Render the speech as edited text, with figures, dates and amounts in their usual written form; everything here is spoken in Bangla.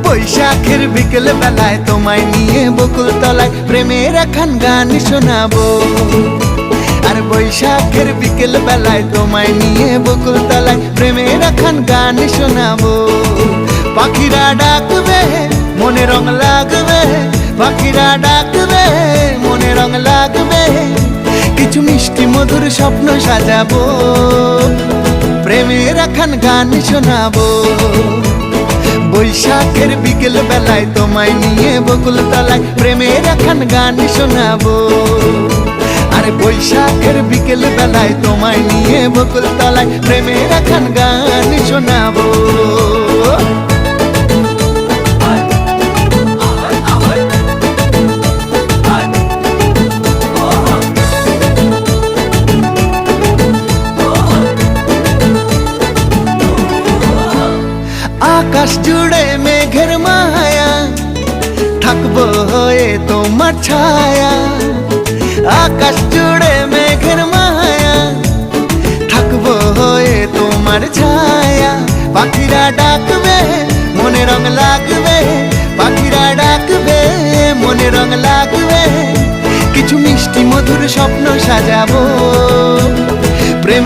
বৈশাখের বিকেল বেলায় তোমায় নিয়ে বকুল তলায় প্রেমের একখান গান শোনাবো। আর বৈশাখের বিকেল বেলায় তোমায় নিয়ে বকুল তলায় প্রেমের একখান গান শোনাবো। পাখিরা ডাকবে মনে রং লাগবে, পাখিরা ডাকবে মনে রং লাগবে, কিছু মিষ্টি মধুর স্বপ্ন সাজাবো, প্রেমের একখান গান শোনাবো। বৈশাখের বিকেল বেলায় তোমায় নিয়ে বকুল তলায় প্রেমের একখান গান শোনাবো। আরে বৈশাখের বিকেল বেলায় তোমায় নিয়ে বকুল তলায় প্রেমের একখান গান শোনাবো। আকাশ জুড়ে মেঘের মায়া, থাকবো হয়ে তোমার ছায়া। আকাশ জুড়ে মেঘের মায়া, থাকবো হয়ে তোমার ছায়া। পাখিরা ডাকবে মনে রং লাগবে, পাখিরা ডাকবে মনে রং লাগবে, কিছু মিষ্টি মধুর স্বপ্ন সাজাবো, প্রেমে